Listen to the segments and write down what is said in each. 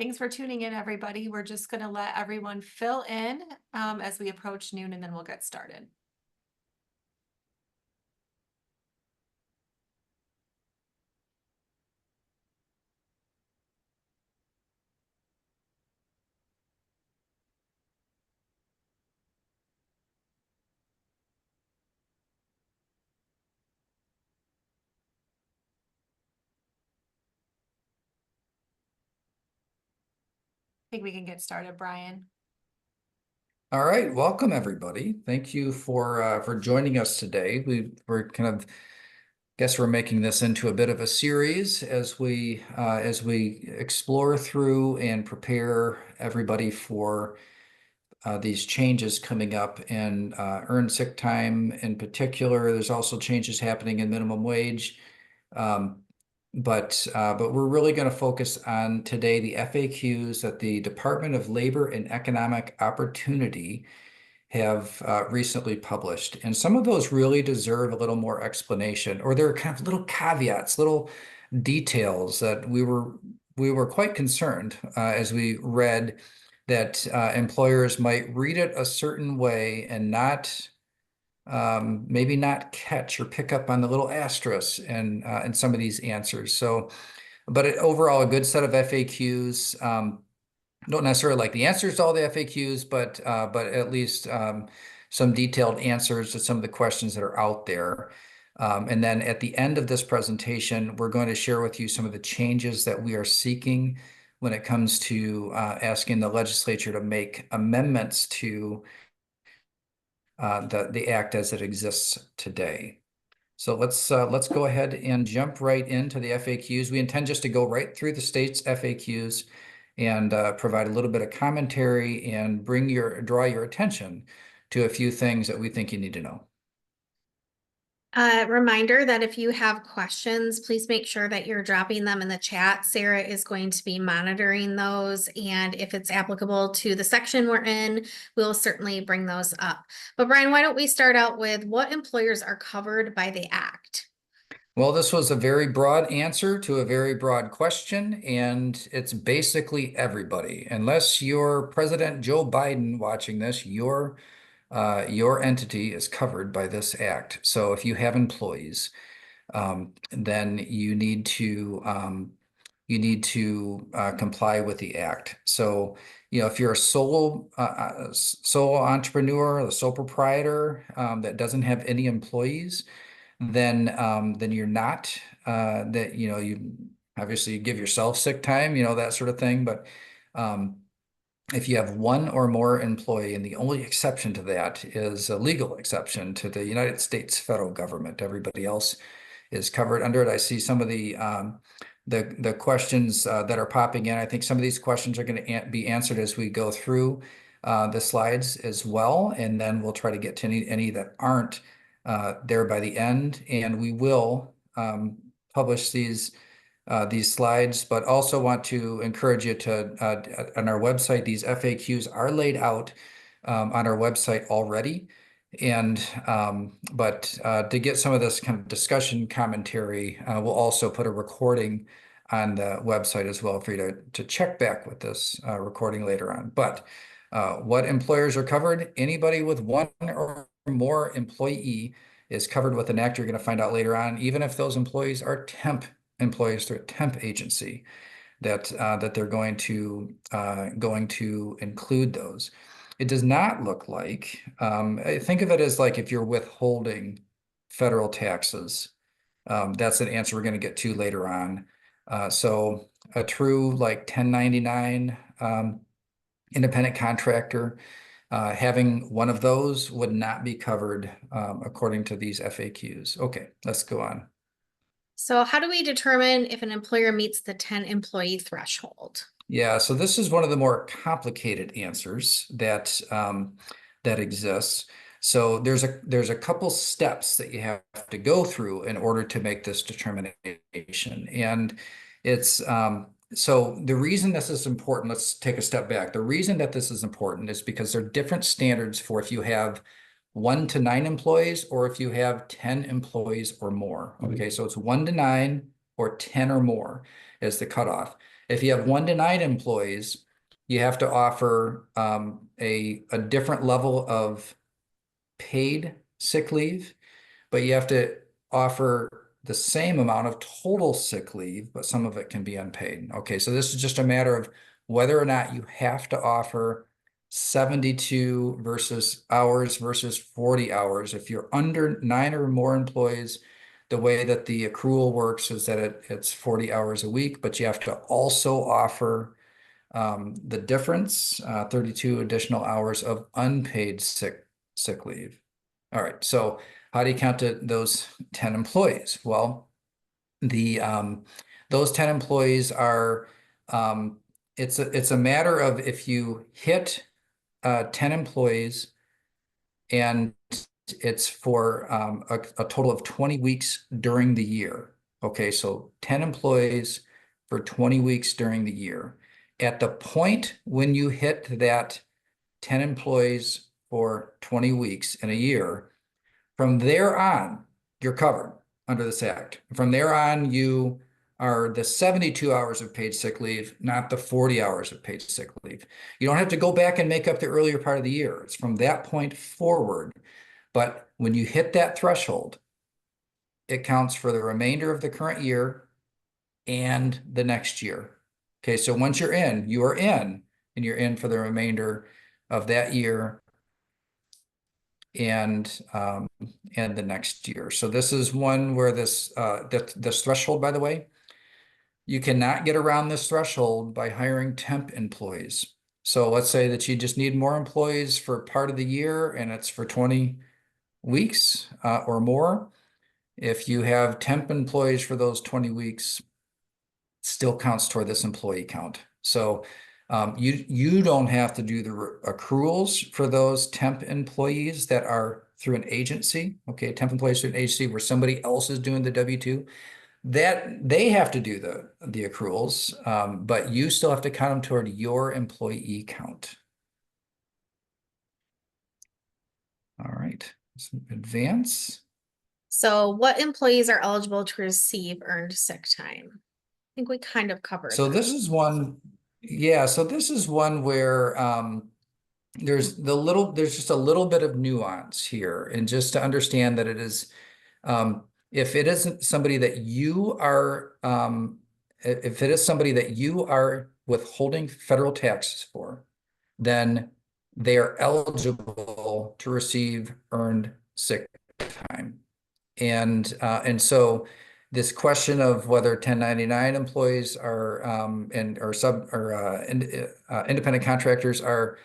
Thanks for tuning in, everybody. We're just going to let everyone fill in as we approach noon, and then we'll get started. I think we can get started, Brian. All right, welcome everybody. Thank you for joining us today. We're kind of guess we're making this into a bit of a series as we explore through and prepare everybody for these changes coming up in earned sick time in particular. There's also changes happening in minimum wage. But we're really going to focus on today the FAQs that the Department of Labor and Economic Opportunity have recently published. And some of those really deserve a little more explanation, or they're kind of little caveats, little details that we were quite concerned as we read that employers might read it a certain way and not maybe not catch or pick up on the little asterisks and some of these answers. So, but overall, a good set of FAQs. Don't necessarily like the answers to all the FAQs, but at least some detailed answers to some of the questions that are out there. And then at the end of this presentation, we're going to share with you some of the changes that we are seeking when it comes to asking the legislature to make amendments to the act as it exists today. So let's go ahead and jump right into the FAQs. We intend just to go right through the state's FAQs and provide a little bit of commentary and draw your attention to a few things that we think you need to know. Reminder that if you have questions, please make sure that you're dropping them in the chat. Sarah is going to be monitoring those, and if it's applicable to the section we're in, we'll certainly bring those up. But Brian, why don't we start out with what employers are covered by the Act? Well, this was a very broad answer to a very broad question, and it's basically everybody. Unless you're President Joe Biden watching this, your entity is covered by this act. So if you have employees, then you need to comply with the act. So, if you're a sole entrepreneur, a sole proprietor that doesn't have any employees, then you're not that you obviously give yourself sick time, that sort of thing. But if you have one or more employee, and the only exception to that is a legal exception to the United States federal government, everybody else is covered under it. I see some of the questions that are popping in. I think some of these questions are going to be answered as we go through the slides as well, and then we'll try to get to any that aren't there by the end, and we will publish these slides, but also want to encourage you to on our website. These FAQs are laid out on our website already, and but to get some of this kind of discussion commentary, we'll also put a recording on the website as well for you to check back with this recording later on. But what employers are covered? Anybody with one or more employee is covered with an act. You're going to find out later on, even if those employees are temp employees through a temp agency, that they're going to include those. It does not look like, think of it as like if you're withholding federal taxes. That's an answer we're going to get to later on. So a true like 1099 independent contractor, having one of those would not be covered according to these FAQs. Okay, let's go on. So how do we determine if an employer meets the 10 employee threshold? Yeah, so this is one of the more complicated answers that exists. So there's a couple steps that you have to go through in order to make this determination. And it's so the reason this is important, let's take a step back. The reason that this is important is because there are different standards for if you have 1 to 9 employees or if you have 10 employees or more. Okay, so it's 1 to 9 or 10 or more is the cutoff. If you have 1 to 9 employees, you have to offer a different level of paid sick leave, but you have to offer the same amount of total sick leave, but some of it can be unpaid. Okay, so this is just a matter of whether or not you have to offer 72 hours versus 40 hours. If you're under 9 or more employees, the way that the accrual works is that it's 40 hours a week, but you have to also offer the difference, 32 additional hours of unpaid sick leave. All right, so how do you count those 10 employees? Well, those 10 employees are it's a matter of if you hit 10 employees and it's for a total of 20 weeks during the year. Okay, so 10 employees for 20 weeks during the year. At the point when you hit that 10 employees for 20 weeks in a year, from there on, you're covered under this act. From there on, you are the 72 hours of paid sick leave, not the 40 hours of paid sick leave. You don't have to go back and make up the earlier part of the year. It's from that point forward. But when you hit that threshold, it counts for the remainder of the current year and the next year. Okay, so once you're in, you are in, and you're in for the remainder of that year and the next year. So this is one where this threshold, by the way, you cannot get around this threshold by hiring temp employees. So let's say that you just need more employees for part of the year and it's for 20 weeks or more. If you have temp employees for those 20 weeks, still counts toward this employee count. So you don't have to do the accruals for those temp employees that are through an agency. Okay, temp employees through an agency where somebody else is doing the W-2. That they have to do the accruals, but you still have to count them toward your employee count. All right, let's advance. So what employees are eligible to receive earned sick time? I think we kind of covered So that. this is one, yeah, so this is one where there's just a little bit of nuance here, and just to understand that it is if it isn't somebody that you are if it is somebody that you are withholding federal taxes for, then they are eligible to receive earned sick time. And so this question of whether 1099 employees are independent contractors are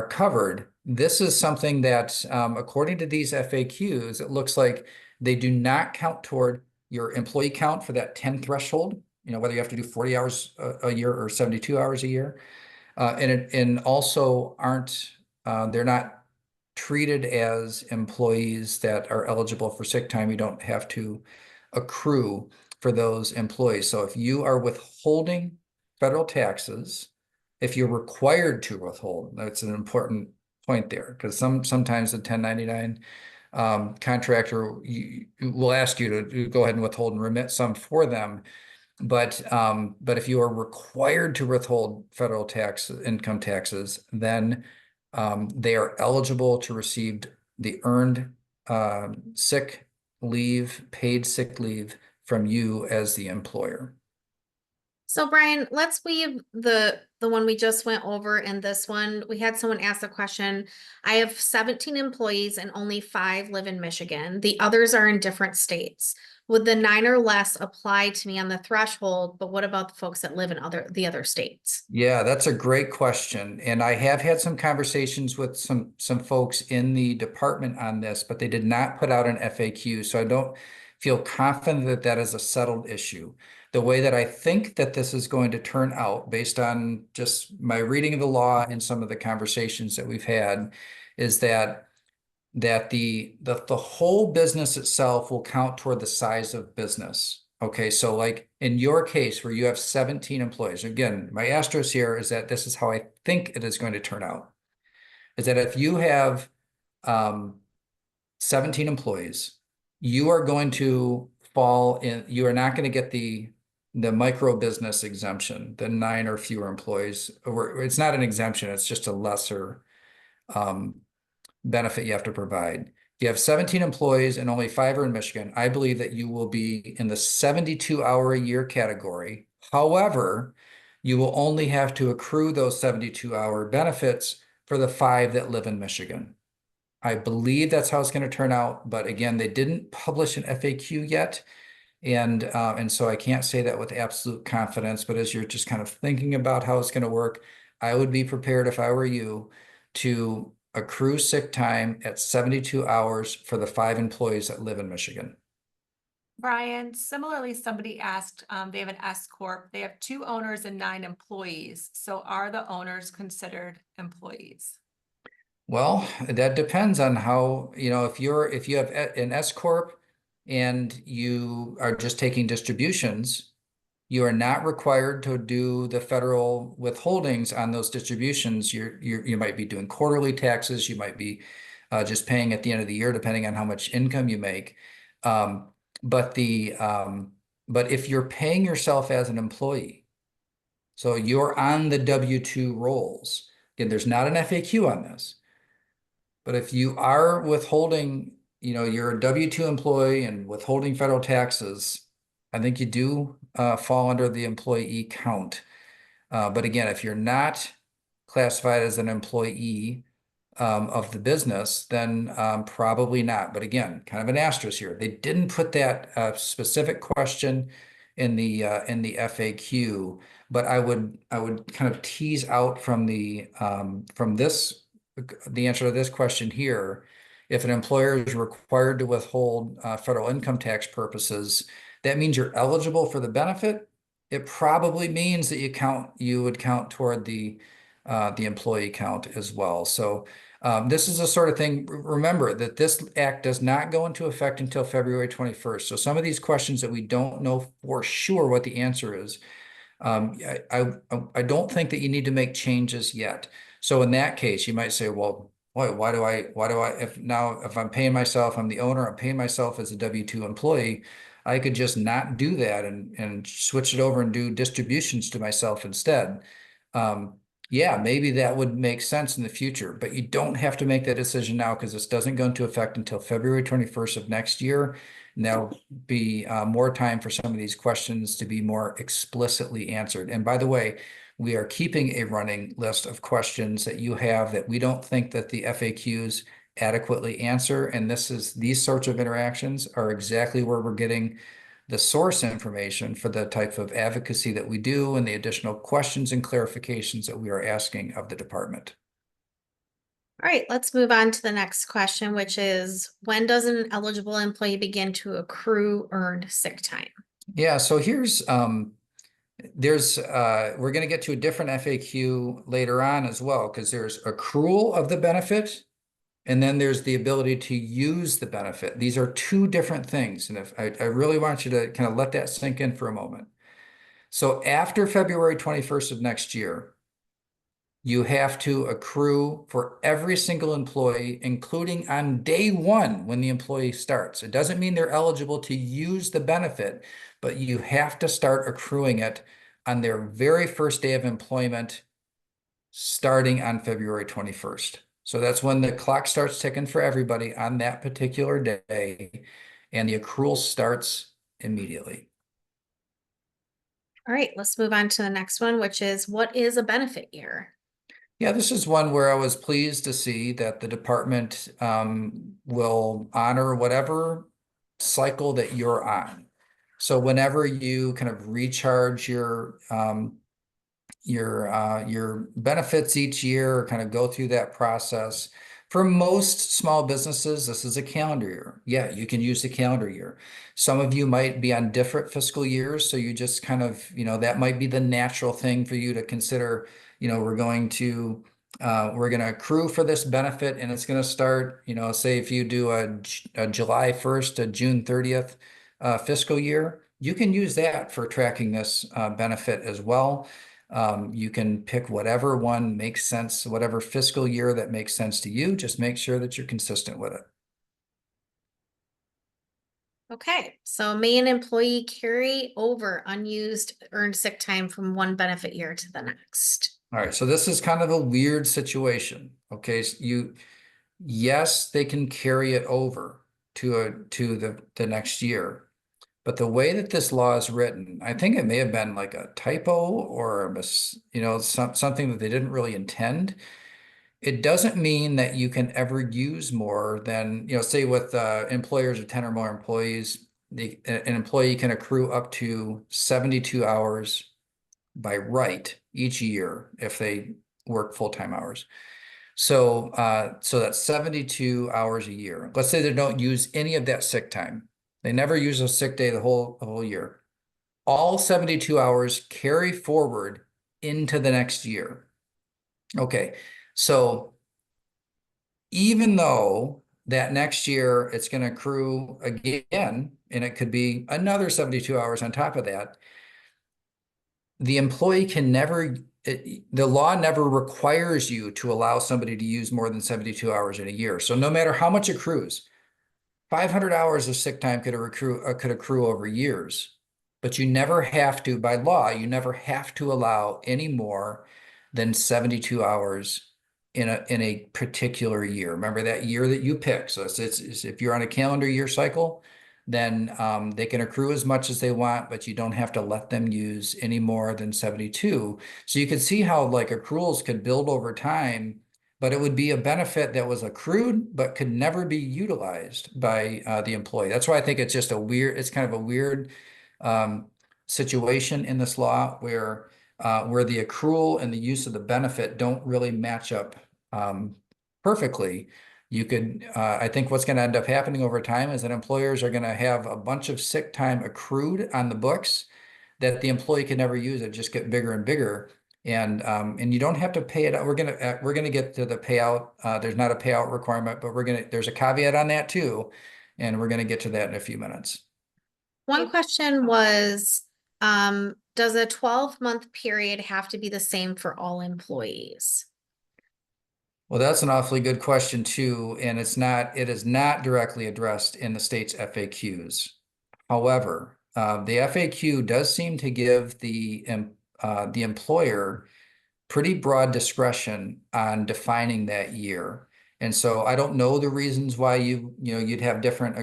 covered. This is something that, according to these FAQs, it looks like they do not count toward your employee count for that 10 threshold, whether you have to do 40 hours a year or 72 hours a year. And also they're not treated as employees that are eligible for sick time. You don't have to accrue for those employees. So if you are withholding federal taxes, if you're required to withhold, that's an important point there, because sometimes the 1099 contractor will ask you to go ahead and withhold and remit some for them. But if you are required to withhold federal income taxes, then they are eligible to receive the earned sick leave, paid sick leave from you as the employer. So Brian, let's weave the one we just went over in this one. We had someone ask the question, I have 17 employees and only 5 live in Michigan. The others are in different states. Would the 9 or less apply to me on the threshold, but what about the folks that live in the other states? Yeah, that's a great question. And I have had some conversations with some folks in the department on this, but they did not put out an FAQ. So I don't feel confident that that is a settled issue. The way that I think that this is going to turn out, based on just my reading of the law and some of the conversations that we've had, is that the whole business itself will count toward the size of business. Okay, so like in your case where you have 17 employees, again, my asterisk here is that this is how I think it is going to turn out, is that if you have 17 employees, you are going to fall in, you are not going to get the the micro business exemption, the 9 or fewer employees, or it's not an exemption, it's just a lesser benefit you have to provide. If you have 17 employees and only 5 are in Michigan, I believe that you will be in the 72-hour-a-year category. However, you will only have to accrue those 72-hour benefits for the 5 that live in Michigan. I believe that's how it's going to turn out, but again, they didn't publish an FAQ yet. And so I can't say that with absolute confidence, but as you're just kind of thinking about how it's going to work, I would be prepared, if I were you, to accrue sick time at 72 hours for the 5 employees that live in Michigan. Brian, similarly, somebody asked, they have an S corp, they have 2 owners and 9 employees. So are the owners considered employees? Well, that depends on how, if you have an S corp and you are just taking distributions, you are not required to do the federal withholdings on those distributions. You might be doing quarterly taxes. You might be just paying at the end of the year, depending on how much income you make. But if you're paying yourself as an employee, so you're on the W-2 rolls. Again, there's not an FAQ on this, but if you are withholding, you're a W-2 employee and withholding federal taxes, I think you do fall under the employee count. But again, if you're not classified as an employee of the business, then probably not. But again, kind of an asterisk here. They didn't put that specific question in the FAQ, but I would kind of tease out from the answer to this question here. If an employer is required to withhold federal income tax purposes, that means you're eligible for the benefit. It probably means that you would count toward the employee count as well. So this is a sort of thing. Remember that this act does not go into effect until February 21st. So some of these questions that we don't know for sure what the answer is, I don't think that you need to make changes yet. So in that case, you might say, well, why do I, if I'm paying myself, I'm the owner, I'm paying myself as a W-2 employee, I could just not do that and switch it over and do distributions to myself instead. Yeah, maybe that would make sense in the future, but you don't have to make that decision now because this doesn't go into effect until February 21st of next year. And there'll be more time for some of these questions to be more explicitly answered. And by the way, we are keeping a running list of questions that you have that we don't think that the FAQs adequately answer. And these sorts of interactions are exactly where we're getting the source information for the type of advocacy that we do and the additional questions and clarifications that we are asking of the department. All right, let's move on to the next question, which is, when does an eligible employee begin to accrue earned sick time? Yeah, so here's we're going to get to a different FAQ later on as well, because there's accrual of the benefit and then there's the ability to use the benefit. These are 2 different things. And if I really want you to kind of let that sink in for a moment. So after February 21st of next year, you have to accrue for every single employee, including on day 1 when the employee starts. It doesn't mean they're eligible to use the benefit, but you have to start accruing it on their very first day of employment, starting on February 21st. So that's when the clock starts ticking for everybody on that particular day, and the accrual starts immediately. All right, let's move on to the next one, which is, what is a benefit year? Yeah, this is one where I was pleased to see that the department will honor whatever cycle that you're on. So whenever you kind of recharge your benefits each year, or kind of go through that process. For most small businesses, this is a calendar year. Yeah, you can use the calendar year. Some of you might be on different fiscal years, so you just kind of, that might be the natural thing for you to consider. We're going to accrue for this benefit, and it's going to start, say if you do a July 1st to June 30th fiscal year, you can use that for tracking this benefit as well. You can pick whatever one makes sense, whatever fiscal year that makes sense to you. Just make sure that you're consistent with it. Okay, so may an employee carry over unused earned sick time from one benefit year to the next? All right, so this is kind of a weird situation. Okay, so yes, they can carry it over to the next year. But the way that this law is written, I think it may have been like a typo or something that they didn't really intend. It doesn't mean that you can ever use more than, say with employers of 10 or more employees, an employee can accrue up to 72 hours by right each year if they work full-time hours. So that's 72 hours a year. Let's say they don't use any of that sick time. They never use a sick day the whole year. All 72 hours carry forward into the next year. Okay, so even though that next year it's going to accrue again, and it could be another 72 hours on top of that, the employee can never, the law never requires you to allow somebody to use more than 72 hours in a year. So no matter how much accrues, 500 hours of sick time could accrue over years, but you never have to, by law, you never have to allow any more than 72 hours in a particular year. Remember that year that you pick. So it's if you're on a calendar year cycle, then they can accrue as much as they want, but you don't have to let them use any more than 72. So you can see how like accruals could build over time, but it would be a benefit that was accrued but could never be utilized by the employee. That's why I think it's kind of a weird situation in this law where the accrual and the use of the benefit don't really match up perfectly. I think what's going to end up happening over time is that employers are going to have a bunch of sick time accrued on the books that the employee can never use. It just get bigger and bigger. And you don't have to pay it out. We're gonna get to the payout. There's not a payout requirement, but there's a caveat on that too, and we're gonna get to that in a few minutes. One question was, does a 12-month period have to be the same for all employees? Well, that's an awfully good question too, and it is not directly addressed in the state's FAQs. However, the FAQ does seem to give the employer pretty broad discretion on defining that year. And so I don't know the reasons why you'd have different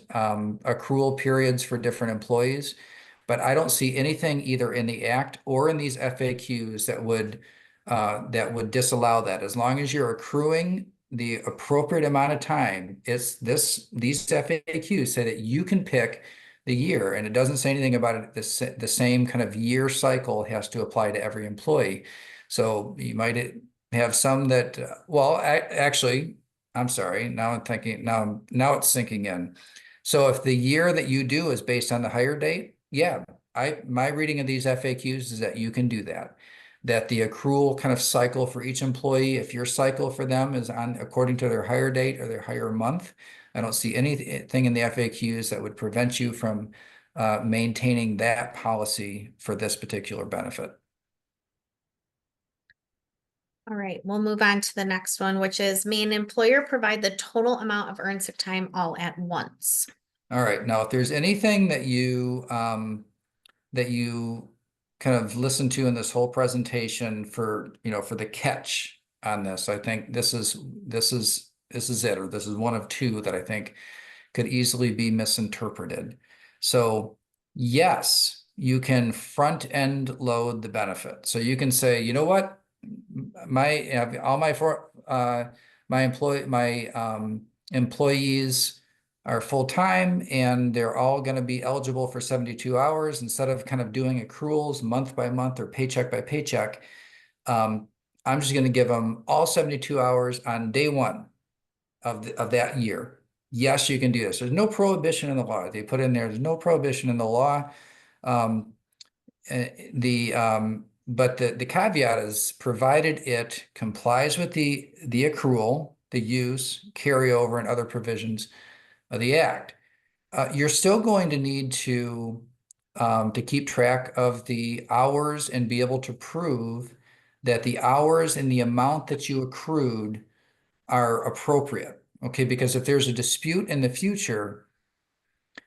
accrual periods for different employees, but I don't see anything either in the Act or in these FAQs that would disallow that. As long as you're accruing the appropriate amount of time, these FAQs say that you can pick the year, and it doesn't say anything about it. The same kind of year cycle has to apply to every employee. So you might have some that, actually, I'm sorry. Now I'm thinking, now it's sinking in. So if the year that you do is based on the hire date, yeah, my reading of these FAQs is that you can do that. That the accrual kind of cycle for each employee, if your cycle for them is according to their hire date or their hire month, I don't see anything in the FAQs that would prevent you from maintaining that policy for this particular benefit. All right, we'll move on to the next one, which is, may an employer provide the total amount of earned sick time all at once? All right, now if there's anything that you kind of listen to in this whole presentation for the catch on this, I think this is it, or this is one of two that I think could easily be misinterpreted. So yes, you can front end load the benefit. So you can say, you know what, my employees are full-time and they're all going to be eligible for 72 hours instead of kind of doing accruals month by month or paycheck by paycheck. I'm just going to give them all 72 hours on day one of that year. Yes, you can do this. There's no prohibition in the law. They put in there's no prohibition in the law. But the caveat is provided it complies with the accrual, the use, carryover, and other provisions of the Act. You're still going to need to keep track of the hours and be able to prove that the hours and the amount that you accrued are appropriate. Okay, because if there's a dispute in the future,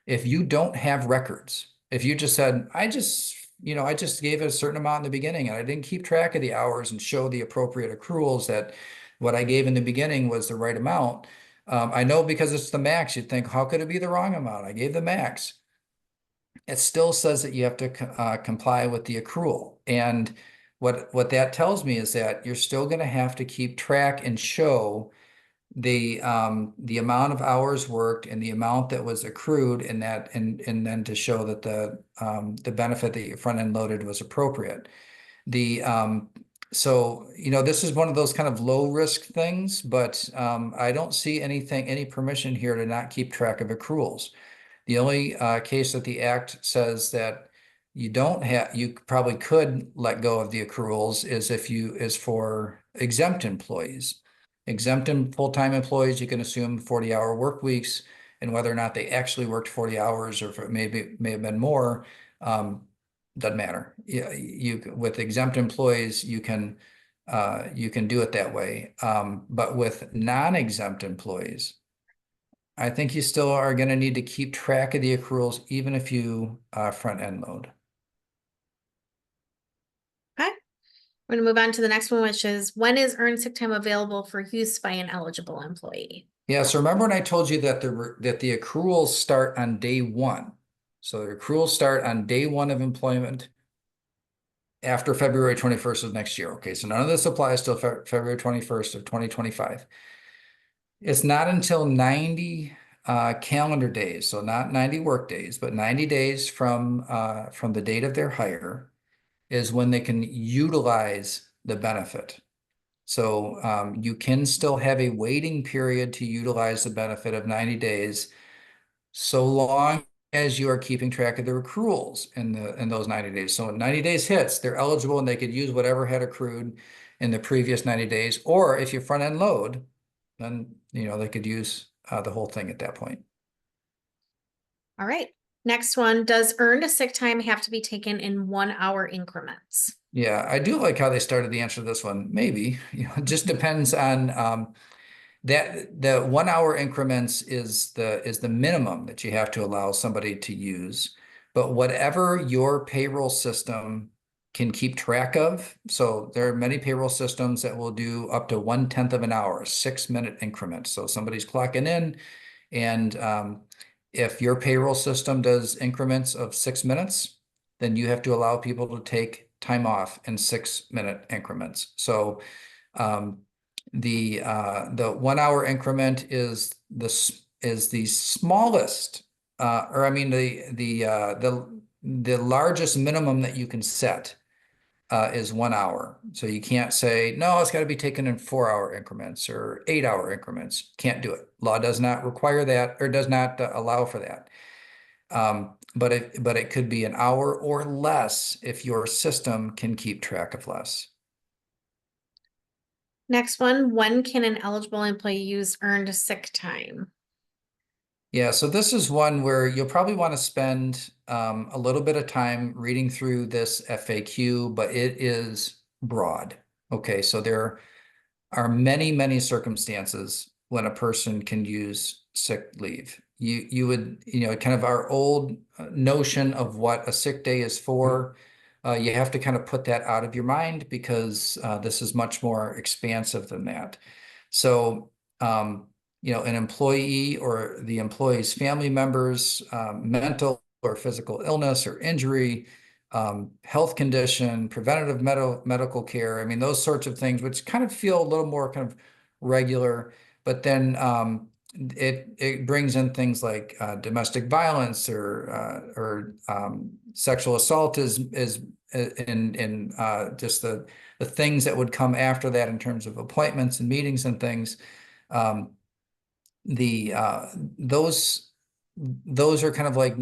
if you don't have records, if you just said, I just gave it a certain amount in the beginning and I didn't keep track of the hours and show the appropriate accruals that what I gave in the beginning was the right amount. I know because it's the max, you'd think, how could it be the wrong amount? I gave the max. It still says that you have to comply with the accrual. And what that tells me is that you're still going to have to keep track and show the amount of hours worked and the amount that was accrued in that, and then to show that the benefit that you front end loaded was appropriate. So this is one of those kind of low risk things, but I don't see any permission here to not keep track of accruals. The only case that the act says that you probably could let go of the accruals is for exempt employees. Exempt and full-time employees, you can assume 40-hour work weeks, and whether or not they actually worked 40 hours or if it may have been more, doesn't matter. Yeah, with exempt employees, you can do it that way. But with non-exempt employees, I think you still are going to need to keep track of the accruals, even if you front end load. Okay. We're gonna move on to the next one, which is when is earned sick time available for use by an eligible employee? Yeah, so remember when I told you that the accruals start on day one. So the accruals start on day one of employment after February 21st of next year. Okay, so none of this applies till February 21st of 2025. It's not until 90 calendar days, so not 90 work days, but 90 days from the date of their hire is when they can utilize the benefit. So you can still have a waiting period to utilize the benefit of 90 days, so long as you are keeping track of the accruals in those 90 days. So when 90 days hits, they're eligible and they could use whatever had accrued in the previous 90 days. Or if you front end load, then they could use the whole thing at that point. All right. Next one, does earned sick time have to be taken in 1 hour increments? Yeah, I do like how they started the answer to this one. Maybe, it just depends on that the 1 hour increments is the minimum that you have to allow somebody to use. But whatever your payroll system can keep track of, so there are many payroll systems that will do up to 1/10 of an hour, 6-minute increments. So somebody's clocking in, and if your payroll system does increments of 6 minutes, then you have to allow people to take time off in 6-minute increments. So the 1 hour increment is the smallest, or I mean the largest minimum that you can set is 1 hour. So you can't say, no, it's got to be taken in 4-hour increments or 8-hour increments. Can't do it. Law does not require that, or does not allow for that. But it could be an hour or less if your system can keep track of less. Next one, when can an eligible employee use earned sick time? Yeah, so this is one where you'll probably want to spend a little bit of time reading through this FAQ, but it is broad. Okay, so there are many, many circumstances when a person can use sick leave. You would, kind of our old notion of what a sick day is for, you have to kind of put that out of your mind because this is much more expansive than that. So, an employee or the employee's family members, mental or physical illness or injury, health condition, preventative medical care. I mean, those sorts of things, which kind of feel a little more kind of regular, but then it brings in things like domestic violence or sexual assault is in just the things that would come after that in terms of appointments and meetings and things. Those are kind of like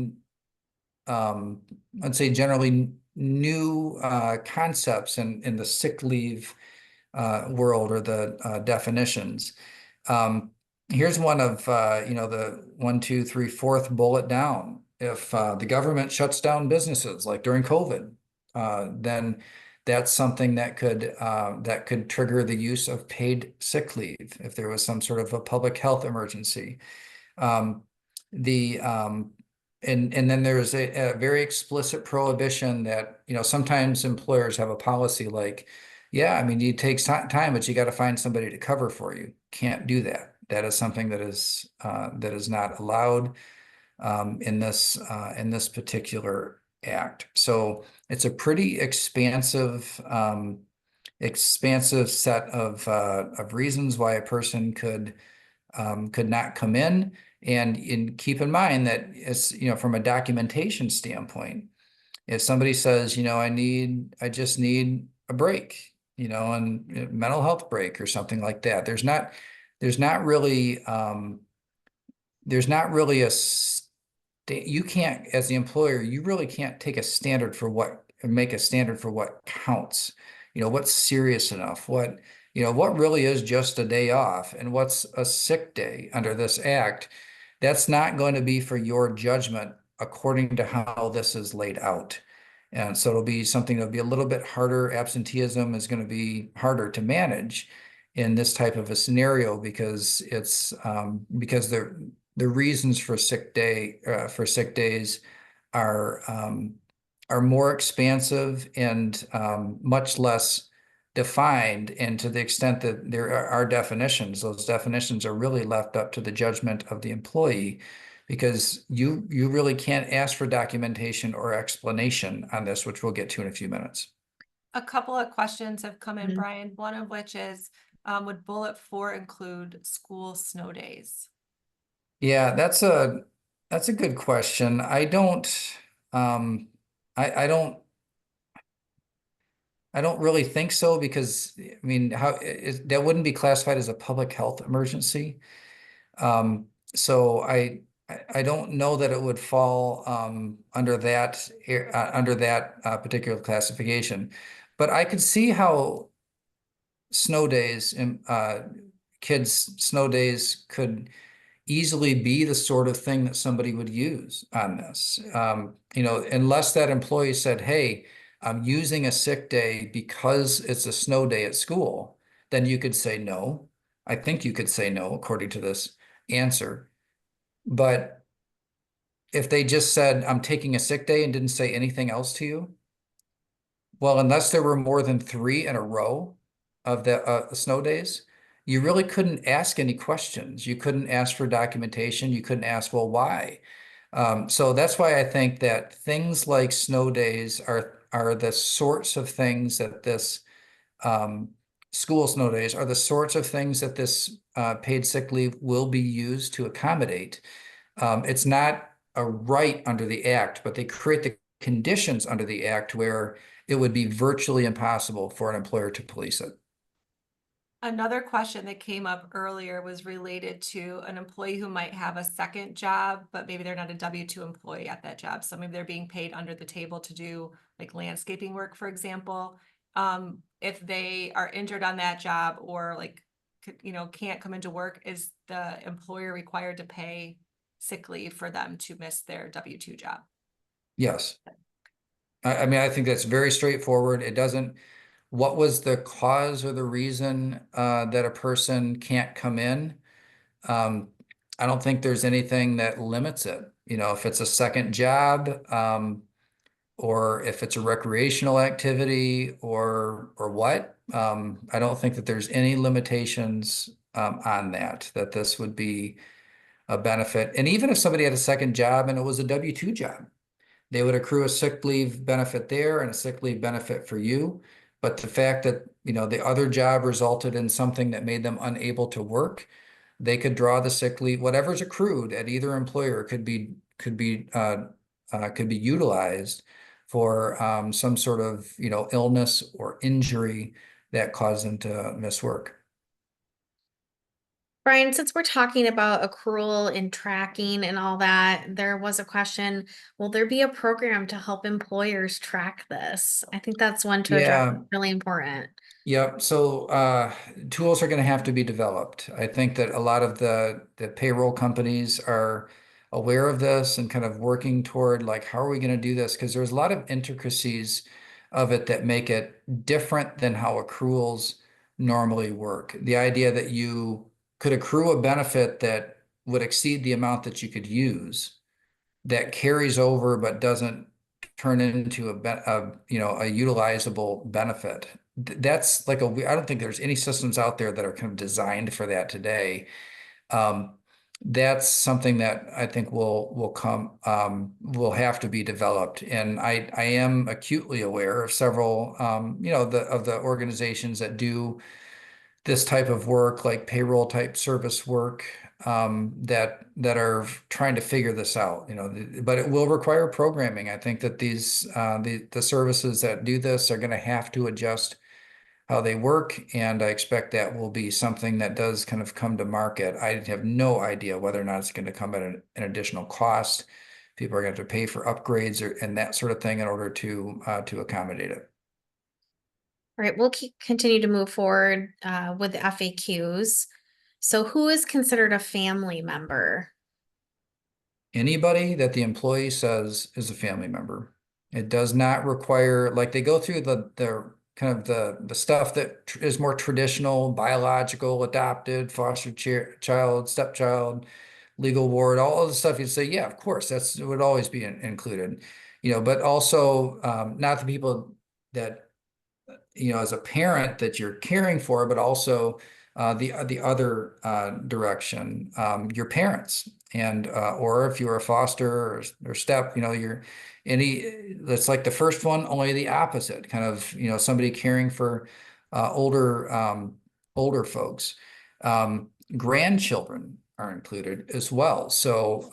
I'd say generally new concepts in the sick leave world, or the definitions. Here's one of the 1, 2, 3, 4th bullet down. If the government shuts down businesses like during COVID, then that's something that could trigger the use of paid sick leave if there was some sort of a public health emergency. Um, the and then there's a very explicit prohibition that, sometimes employers have a policy like, yeah, I mean, it takes time, but you got to find somebody to cover for you. Can't do that. That is something that is not allowed in this particular act. So it's a pretty expansive set of reasons why a person could not come in. And keep in mind that it's, from a documentation standpoint, if somebody says, I just need a break, and mental health break or something like that, there's not really you can't, as the employer, you really can't take a standard for what, and make a standard for what counts. What's serious enough, what really is just a day off, and what's a sick day under this act. That's not going to be for your judgment according to how this is laid out. And so it'll be something that'll be a little bit harder. Absenteeism is going to be harder to manage in this type of a scenario because because the reasons for sick days are more expansive and much less defined. And to the extent that there are definitions, those definitions are really left up to the judgment of the employee, because you really can't ask for documentation or explanation on this, which we'll get to in a few minutes. A couple of questions have come in, Mhm. Brian, one of which is, would bullet 4 include school snow days? Yeah, that's a good question. I don't I don't really think so, because I mean, that wouldn't be classified as a public health emergency. So I don't know that it would fall under that particular classification. But I could see how snow days and kids' snow days could easily be the sort of thing that somebody would use on this. Unless that employee said, hey, I'm using a sick day because it's a snow day at school, then you could say no. I think you could say no, according to this answer. But if they just said, I'm taking a sick day, and didn't say anything else to you, well, unless there were more than 3 in a row of the snow days, you really couldn't ask any questions. You couldn't ask for documentation. You couldn't ask, well, why? So that's why I think that things like snow days are the sorts of things that this school snow days are the sorts of things that this paid sick leave will be used to accommodate. It's not a right under the act, but they create the conditions under the act where it would be virtually impossible for an employer to police it. Another question that came up earlier was related to an employee who might have a second job, but maybe they're not a W-2 employee at that job. So maybe they're being paid under the table to do like landscaping work, for example. If they are injured on that job or like, can't come into work, is the employer required to pay sick leave for them to miss their W-2 job? Yes. I mean, I think that's very straightforward. It doesn't, what was the cause or the reason that a person can't come in? I don't think there's anything that limits it. If it's a second job, or if it's a recreational activity or what, I don't think that there's any limitations on that this would be a benefit. And even if somebody had a second job and it was a W-2 job, they would accrue a sick leave benefit there and a sick leave benefit for you. But the fact that, the other job resulted in something that made them unable to work, they could draw the sick leave, whatever's accrued at either employer could be utilized for some sort of, illness or injury that caused them to miss work. Brian, since we're talking about accrual and tracking and all that, there was a question, will there be a program to help employers track this? I think that's one to address, Yeah. really important. Yep. So tools are going to have to be developed. I think that a lot of the payroll companies are aware of this and kind of working toward like, how are we going to do this? Because there's a lot of intricacies of it that make it different than how accruals normally work. The idea that you could accrue a benefit that would exceed the amount that you could use that carries over but doesn't turn into a utilizable benefit. That's like I don't think there's any systems out there that are kind of designed for that today. That's something that I think will have to be developed. And I am acutely aware of several of the organizations that do this type of work, like payroll type service work, that are trying to figure this out, but it will require programming. I think that the services that do this are going to have to adjust how they work, and I expect that will be something that does kind of come to market. I have no idea whether or not it's going to come at an additional cost. People are going to have to pay for upgrades and that sort of thing in order to accommodate it. All right, we'll continue to move forward with the FAQs. So who is considered a family member? Anybody that the employee says is a family member. It does not require, like, they go through the kind of the stuff that is more traditional, biological, adopted, foster child, stepchild, legal ward, all of the stuff. You'd say, yeah, of course, it would always be included, but also not the people that, as a parent that you're caring for, but also the other direction, your parents, and or if you're a foster or step, that's like the first one, only the opposite, kind of, somebody caring for older folks. Grandchildren are included as well. So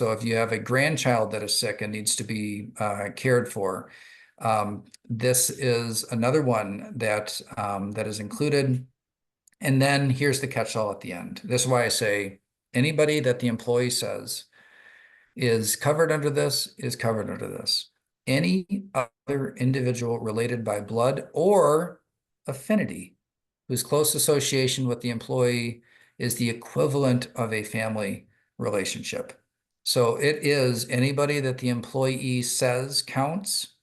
if you have a grandchild that is sick and needs to be cared for, this is another one that is included. And then here's the catch-all at the end. This is why I say anybody that the employee says is covered under this is covered under this. Any other individual related by blood or affinity whose close association with the employee is the equivalent of a family relationship. So it is anybody that the employee says counts.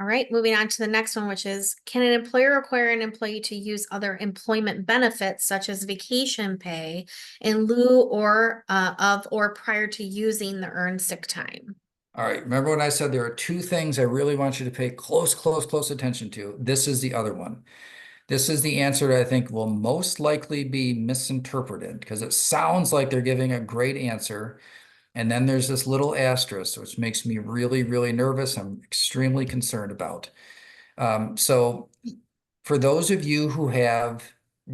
All right, moving on to the next one, which is, can an employer require an employee to use other employment benefits such as vacation pay in lieu or prior to using the earned sick time? All right, remember when I said there are two things I really want you to pay close attention to? This is the other one. This is the answer that I think will most likely be misinterpreted because it sounds like they're giving a great answer. And then there's this little asterisk, which makes me really, really nervous. I'm extremely concerned about. So for those of you who have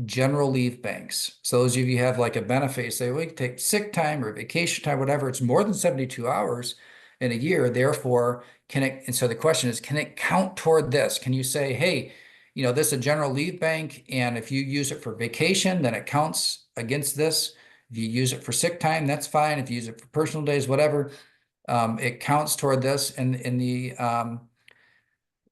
general leave banks, so those of you who have like a benefit, say, we take sick time or vacation time, whatever, it's more than 72 hours in a year. Therefore, and so the question is, can it count toward this? Can you say, hey, this is a general leave bank, and if you use it for vacation, then it counts against this. If you use it for sick time, that's fine. If you use it for personal days, whatever, it counts toward this. And this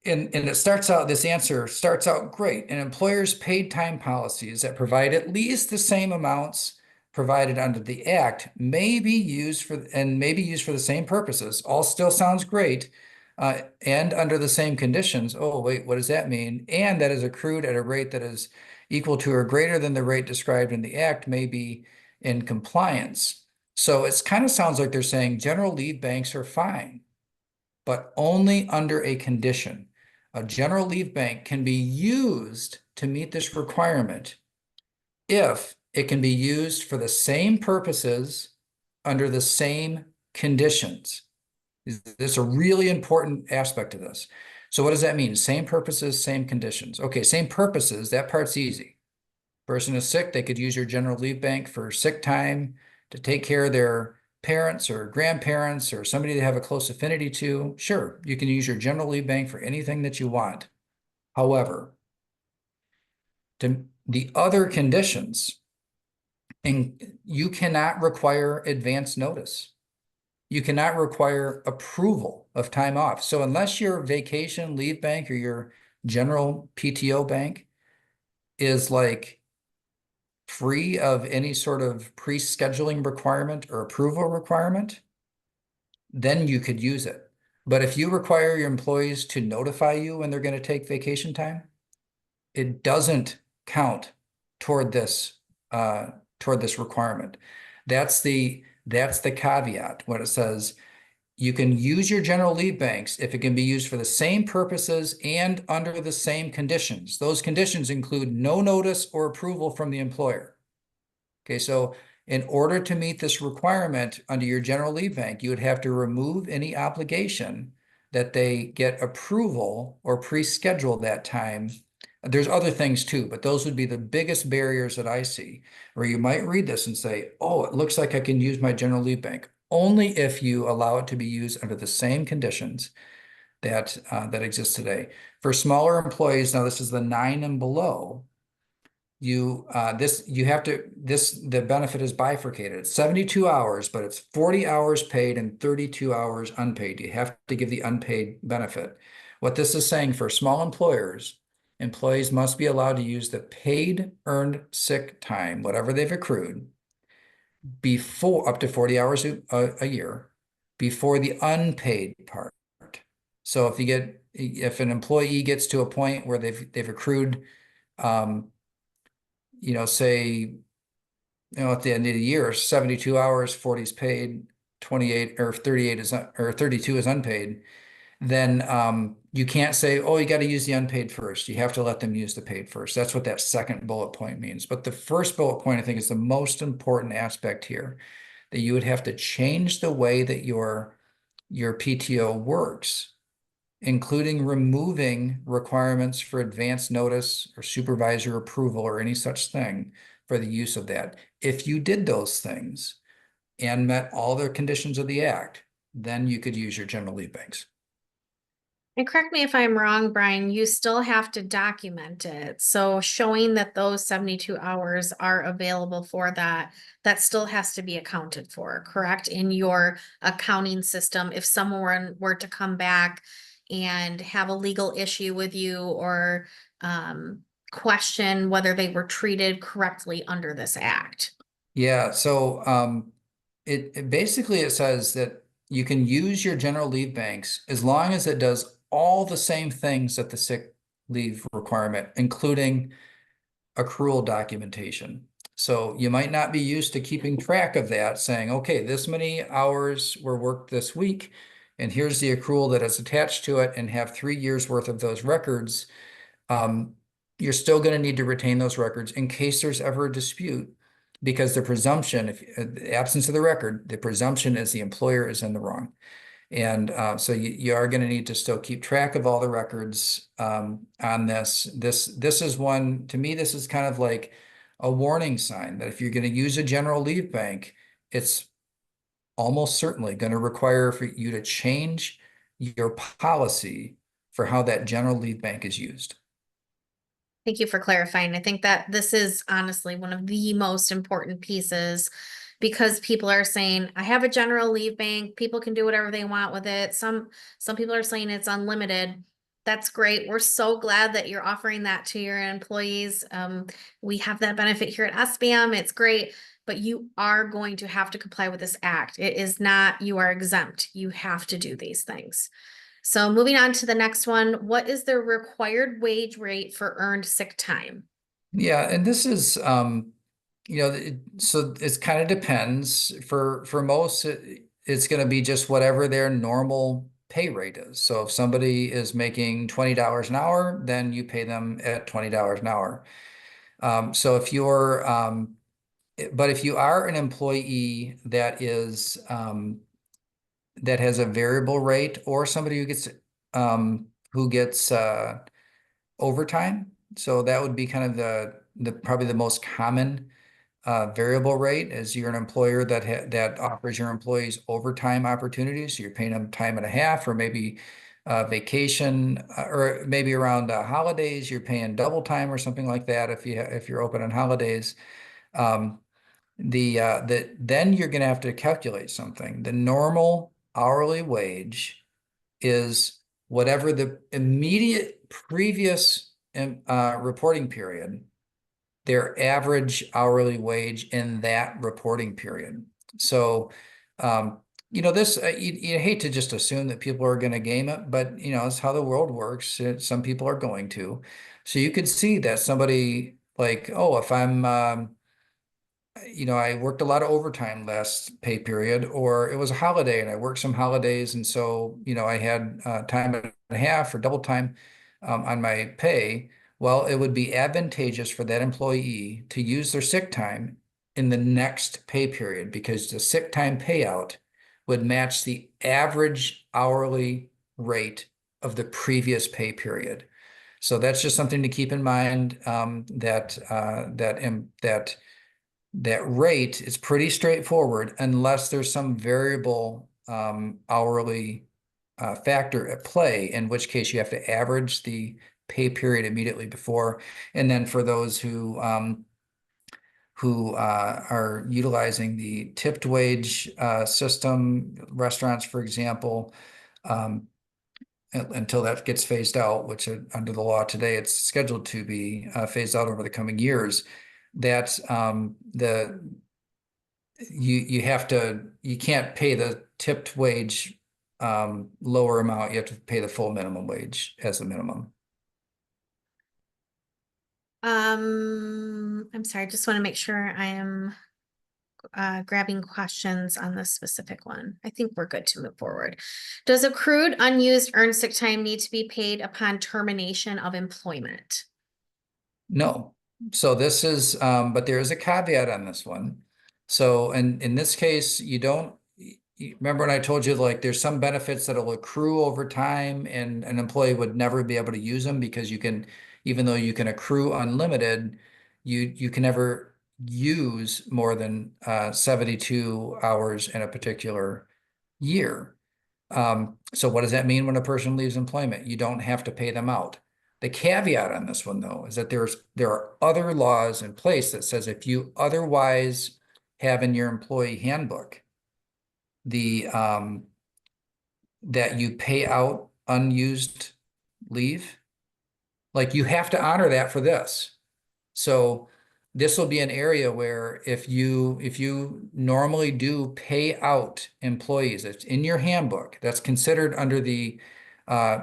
answer starts out great. An employer's paid time policies that provide at least the same amounts provided under the Act may be used for the same purposes. All still sounds great. And under the same conditions. Oh, wait, what does that mean? And that is accrued at a rate that is equal to or greater than the rate described in the Act may be in compliance. So it kind of sounds like they're saying general leave banks are fine, but only under a condition. A general leave bank can be used to meet this requirement if it can be used for the same purposes under the same conditions. This is a really important aspect of this. So what does that mean? Same purposes, same conditions. Okay, same purposes, that part's easy. Person is sick, they could use your general leave bank for sick time to take care of their parents or grandparents or somebody they have a close affinity to. Sure, you can use your general leave bank for anything that you want. However, to the other conditions, and you cannot require advance notice. You cannot require approval of time off. So unless your vacation leave bank or your general PTO bank is like free of any sort of pre-scheduling requirement or approval requirement, then you could use it. But if you require your employees to notify you when they're going to take vacation time, it doesn't count toward this requirement. That's the caveat when it says you can use your general leave banks if it can be used for the same purposes and under the same conditions. Those conditions include no notice or approval from the employer. Okay, so in order to meet this requirement under your general leave bank, you would have to remove any obligation that they get approval or pre-schedule that time. There's other things too, but those would be the biggest barriers that I see, where you might read this and say, oh, it looks like I can use my general leave bank, only if you allow it to be used under the same conditions that that exist today. For smaller employees, now this is the 9 and below, the benefit is bifurcated. It's 72 hours, but it's 40 hours paid and 32 hours unpaid. You have to give the unpaid benefit. What this is saying for small employers, employees must be allowed to use the paid earned sick time, whatever they've accrued, before up to 40 hours a year, before the unpaid part. So if an employee gets to a point where they've accrued, say, at the end of the year, 72 hours, 40 is paid, 28 or 38 or 32 is unpaid, then you can't say, oh, you got to use the unpaid first. You have to let them use the paid first. That's what that second bullet point means. But the first bullet point, I think, is the most important aspect here, that you would have to change the way that your PTO works, including removing requirements for advance notice or supervisor approval or any such thing for the use of that. If you did those things and met all the conditions of the act, then you could use your general leave banks. And correct me if I'm wrong, Brian, you still have to document it. So showing that those 72 hours are available for that still has to be accounted for, correct? In your accounting system, if someone were to come back and have a legal issue with you or question whether they were treated correctly under this act. Yeah, so it basically, it says that you can use your general leave banks as long as it does all the same things that the sick leave requirement, including accrual documentation. So you might not be used to keeping track of that, saying, okay, this many hours were worked this week, and here's the accrual that is attached to it, and have 3 years worth of those records. You're still going to need to retain those records in case there's ever a dispute, because the presumption, if the absence of the record, the presumption is the employer is in the wrong. And so you are going to need to still keep track of all the records on this. This is one, to me, this is kind of like a warning sign that if you're going to use a general leave bank, it's almost certainly going to require for you to change your policy for how that general leave bank is used. Thank you for clarifying. I think that this is honestly one of the most important pieces, because people are saying, I have a general leave bank, people can do whatever they want with it. Some people are saying it's unlimited. That's great. We're so glad that you're offering that to your employees. We have that benefit here at SBAM. It's great, but you are going to have to comply with this act. It is not, you are exempt. You have to do these things. So moving on to the next one, what is the required wage rate for earned sick time? Yeah, and this is, so it kind of depends. For most, it's going to be just whatever their normal pay rate is. So if somebody is making $20 an hour, then you pay them at $20 an hour. So if you're, but if you are an employee that is, that has a variable rate, or somebody who gets overtime, so that would be kind of the probably the most common variable rate, is you're an employer that offers your employees overtime opportunities. So you're paying them time and a half, or maybe vacation, or maybe around holidays you're paying double time or something like that if you're open on holidays. Then you're going to have to calculate something. The normal hourly wage is whatever the immediate previous reporting period, their average hourly wage in that reporting period. So this, you hate to just assume that people are going to game it, but it's how the world works. Some people are going to. So you could see that somebody like, oh, if I'm, I worked a lot of overtime last pay period, or it was a holiday and I worked some holidays. And so, I had time and a half or double time on my pay. Well, it would be advantageous for that employee to use their sick time in the next pay period because the sick time payout would match the average hourly rate of the previous pay period. So that's just something to keep in mind that rate is pretty straightforward unless there's some variable hourly factor at play, in which case you have to average the pay period immediately before. And then for those who are utilizing the tipped wage system, restaurants, for example, until that gets phased out, which under the law today, it's scheduled to be phased out over the coming years, that you can't pay the tipped wage lower amount. You have to pay the full minimum wage as the minimum. I'm sorry, I just want to make sure I am grabbing questions on this specific one. I think we're good to move forward. Does accrued unused earned sick time need to be paid upon termination of employment? No. So this is, but there is a caveat on this one. So in this case, you don't, remember when I told you like there's some benefits that'll accrue over time and an employee would never be able to use them because even though you can accrue unlimited, you can never use more than 72 hours in a particular year. So what does that mean when a person leaves employment? You don't have to pay them out. The caveat on this one, though, is that there are other laws in place that says if you otherwise have in your employee handbook that you pay out unused leave, like you have to honor that for this. So this will be an area where if you normally do pay out employees, it's in your handbook, that's considered under the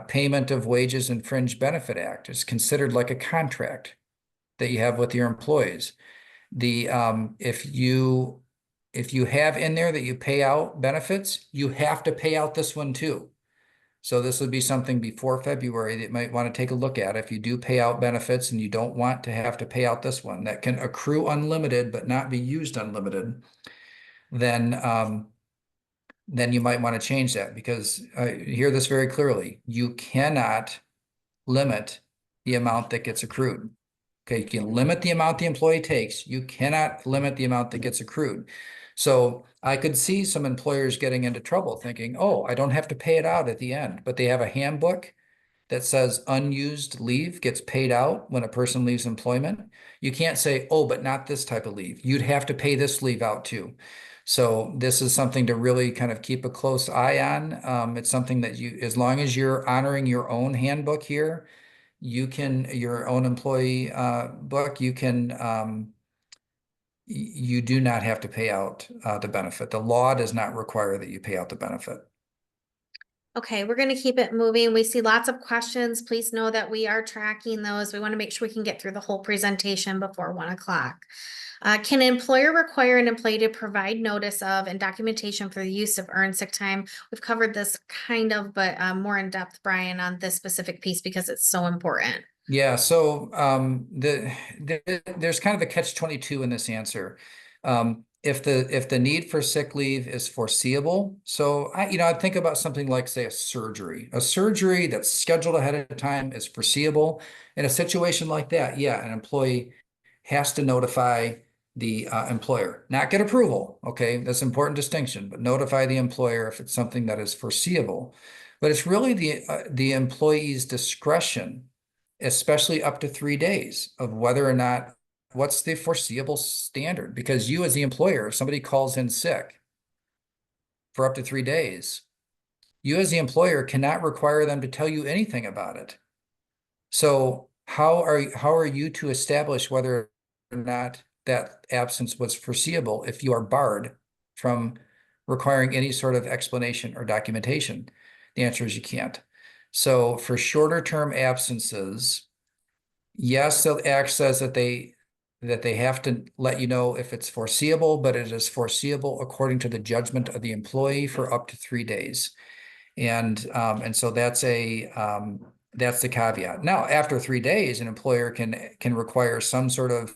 Payment of Wages and Fringe Benefit Act. It's considered like a contract that you have with your employees. If you have in there that you pay out benefits, you have to pay out this one too. So this would be something before February that you might want to take a look at. If you do pay out benefits and you don't want to have to pay out this one that can accrue unlimited but not be used unlimited, then you might want to change that because I hear this very clearly. You cannot limit the amount that gets accrued. Okay, you can limit the amount the employee takes. You cannot limit the amount that gets accrued. So I could see some employers getting into trouble thinking, oh, I don't have to pay it out at the end, but they have a handbook that says unused leave gets paid out when a person leaves employment. You can't say, oh, but not this type of leave. You'd have to pay this leave out too. So this is something to really kind of keep a close eye on. It's something that as long as you're honoring your own handbook here, your own employee book, you do not have to pay out the benefit. The law does not require that you pay out the benefit. Okay, we're going to keep it moving. We see lots of questions. Please know that we are tracking those. We want to make sure we can get through the whole presentation before 1 o'clock. Can an employer require an employee to provide notice of and documentation for the use of earned sick time? We've covered this kind of, but more in depth, Brian, on this specific piece because it's so important. Yeah, so there's kind of a catch-22 in this answer. If the need for sick leave is foreseeable, so I think about something like, say, a surgery. A surgery that's scheduled ahead of time is foreseeable. In a situation like that, yeah, an employee has to notify the employer, not get approval. Okay, that's an important distinction, but notify the employer if it's something that is foreseeable. But it's really the employee's discretion, especially up to 3 days, of whether or not what's the foreseeable standard. Because you as the employer, if somebody calls in sick for up to 3 days, you as the employer cannot require them to tell you anything about it. So how are you to establish whether or not that absence was foreseeable if you are barred from requiring any sort of explanation or documentation? The answer is you can't. So for shorter term absences, yes, the act says that they have to let you know if it's foreseeable, but it is foreseeable according to the judgment of the employee for up to 3 days. And so that's the caveat. Now, after 3 days, an employer can require some sort of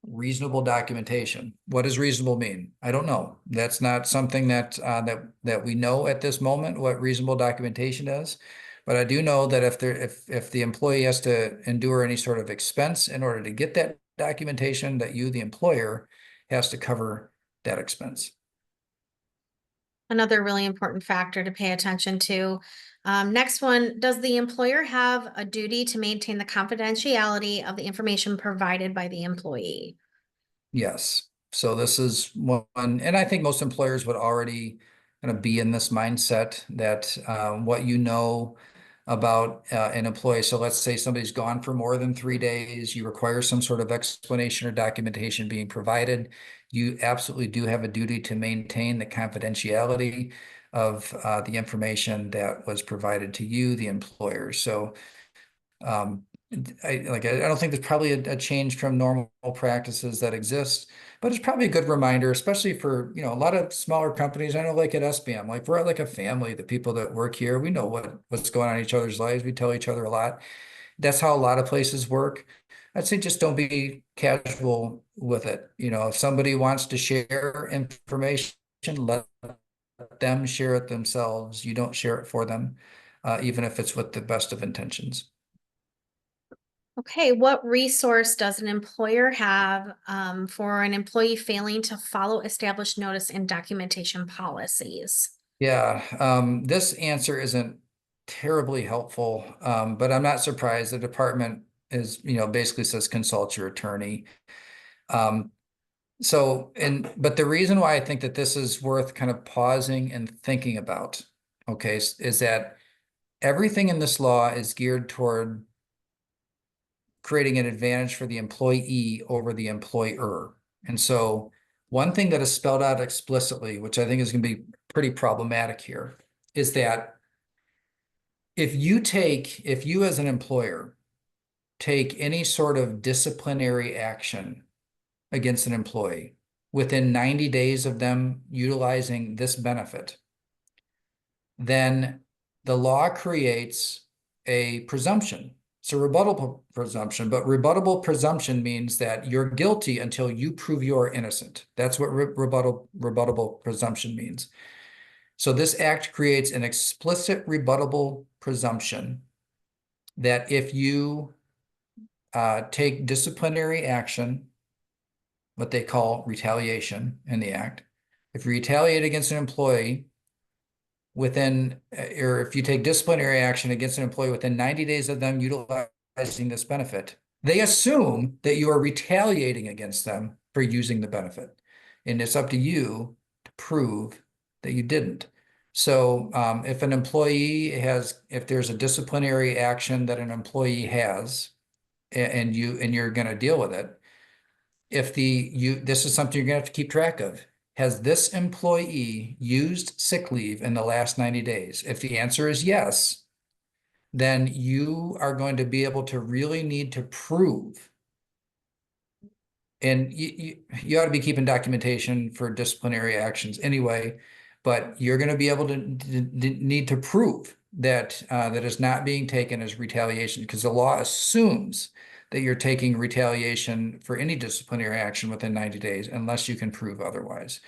reasonable documentation. What does reasonable mean? I don't know. That's not something that we know at this moment what reasonable documentation is. But I do know that if the employee has to endure any sort of expense in order to get that documentation, that you, the employer, has to cover that expense. Another really important factor to pay attention to. Next one, does the employer have a duty to maintain the confidentiality of the information provided by the employee? Yes. So this is one, and I think most employers would already kind of be in this mindset that what you know about an employee. So let's say somebody's gone for more than 3 days, you require some sort of explanation or documentation being provided. You absolutely do have a duty to maintain the confidentiality of the information that was provided to you, the employer. So I don't think there's probably a change from normal practices that exist, but it's probably a good reminder, especially for, a lot of smaller companies. I know like at SBAM, like we're like a family, the people that work here, we know what's going on in each other's lives. We tell each other a lot. That's how a lot of places work. I'd say just don't be casual with it. If somebody wants to share information, let them share it themselves. You don't share it for them, even if it's with the best of intentions. Okay, what resource does an employer have for an employee failing to follow established notice and documentation policies? Yeah, this answer isn't terribly helpful, but I'm not surprised. The department is, basically says consult your attorney. But the reason why I think that this is worth kind of pausing and thinking about, okay, is that everything in this law is geared toward creating an advantage for the employee over the employer. And so one thing that is spelled out explicitly, which I think is going to be pretty problematic here, is that if you as an employer take any sort of disciplinary action against an employee within 90 days of them utilizing this benefit, then the law creates a presumption. It's a rebuttable presumption, but rebuttable presumption means that you're guilty until you prove you're innocent. That's what rebuttable presumption means. So this act creates an explicit rebuttable presumption that if you take disciplinary action, what they call retaliation in the act, if you retaliate against an employee or if you take disciplinary action against an employee within 90 days of them utilizing this benefit, they assume that you are retaliating against them for using the benefit. And it's up to you to prove that you didn't. So if an employee if there's a disciplinary action that an employee has and you're going to deal with it, this is something you're going to have to keep track of. Has this employee used sick leave in the last 90 days? If the answer is yes, then you are going to be able to really need to prove. And you ought to be keeping documentation for disciplinary actions anyway, but you're going to be able to need to prove that that is not being taken as retaliation, because the law assumes that you're taking retaliation for any disciplinary action within 90 days, unless you can prove otherwise.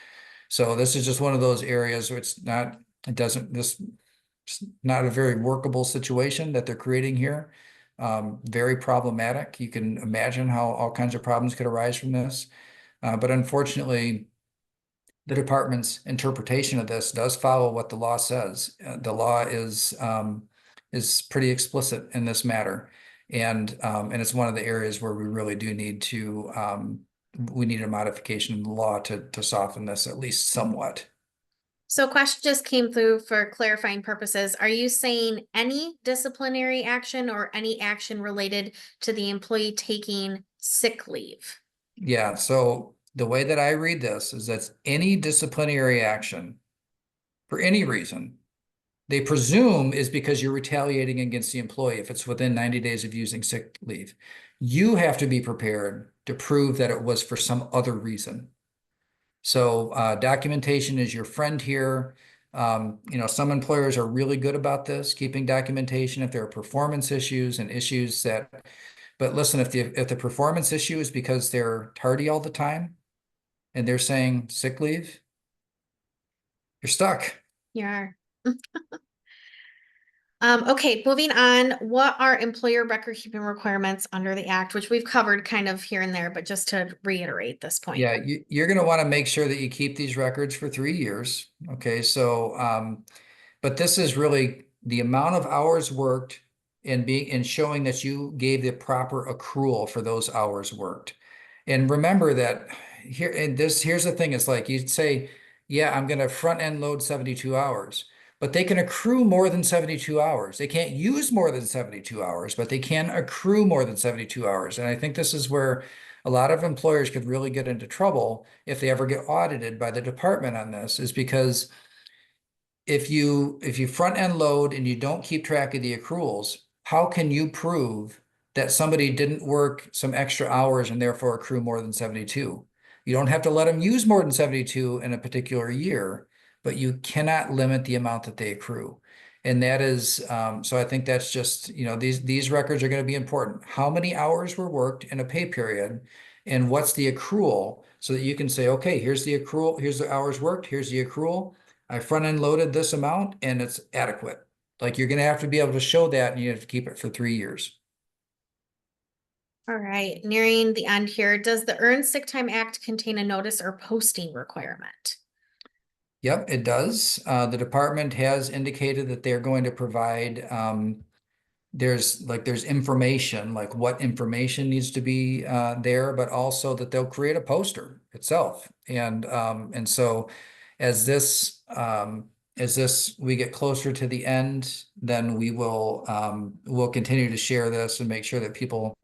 So this is just one of those areas where it's not a very workable situation that they're creating here. Very problematic. You can imagine how all kinds of problems could arise from this. But unfortunately, the department's interpretation of this does follow what the law says. The law is pretty explicit in this matter. And it's one of the areas where we really do need we need a modification in the law to soften this at least somewhat. So a question just came through for clarifying purposes. Are you saying any disciplinary action or any action related to the employee taking sick leave? Yeah, so the way that I read this is that any disciplinary action for any reason, they presume is because you're retaliating against the employee if it's within 90 days of using sick leave. You have to be prepared to prove that it was for some other reason. So documentation is your friend here. Some employers are really good about this, keeping documentation if there are performance issues and issues that, but listen, if the performance issue is because they're tardy all the time and they're saying sick leave, you're stuck. You are. Okay, moving on. What are employer record keeping requirements under the act, which we've covered kind of here and there, but just to reiterate this point. Yeah, you're going to want to make sure that you keep these records for 3 years. Okay, so but this is really the amount of hours worked and showing that you gave the proper accrual for those hours worked. And remember that here's the thing, it's like you'd say, yeah, I'm going to front end load 72 hours, but they can accrue more than 72 hours. They can't use more than 72 hours, but they can accrue more than 72 hours. And I think this is where a lot of employers could really get into trouble if they ever get audited by the department on this, is because if you front end load and you don't keep track of the accruals, how can you prove that somebody didn't work some extra hours and therefore accrue more than 72? You don't have to let them use more than 72 in a particular year, but you cannot limit the amount that they accrue. And that is, so I think that's just, these records are going to be important. How many hours were worked in a pay period and what's the accrual, so that you can say, okay, here's the accrual, here's the hours worked, here's the accrual. I front end loaded this amount and it's adequate. Like you're going to have to be able to show that, and you have to keep it for 3 years. All right, nearing the end here. Does the Earned Sick Time Act contain a notice or posting requirement? Yep, it does. The department has indicated that they're going to provide, there's information, like what information needs to be there, but also that they'll create a poster itself. And so as this we get closer to the end, then we'll continue to share this and make sure that people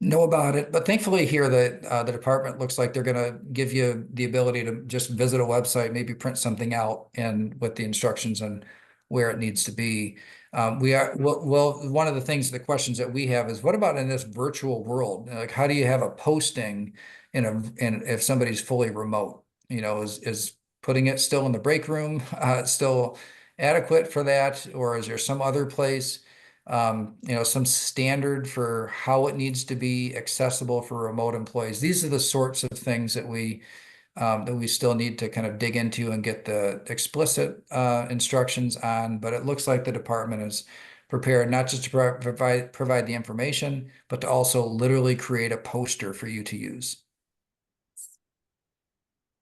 know about it. But thankfully here the department looks like they're going to give you the ability to just visit a website, maybe print something out and with the instructions on where it needs to be. One of the things, the questions that we have is, what about in this virtual world? Like, how do you have a posting in if somebody's fully remote? Is putting it still in the break room still adequate for that, or is there some other place? Some standard for how it needs to be accessible for remote employees. These are the sorts of things that we still need to kind of dig into and get the explicit instructions on. But it looks like the department is prepared not just to provide the information, but to also literally create a poster for you to use.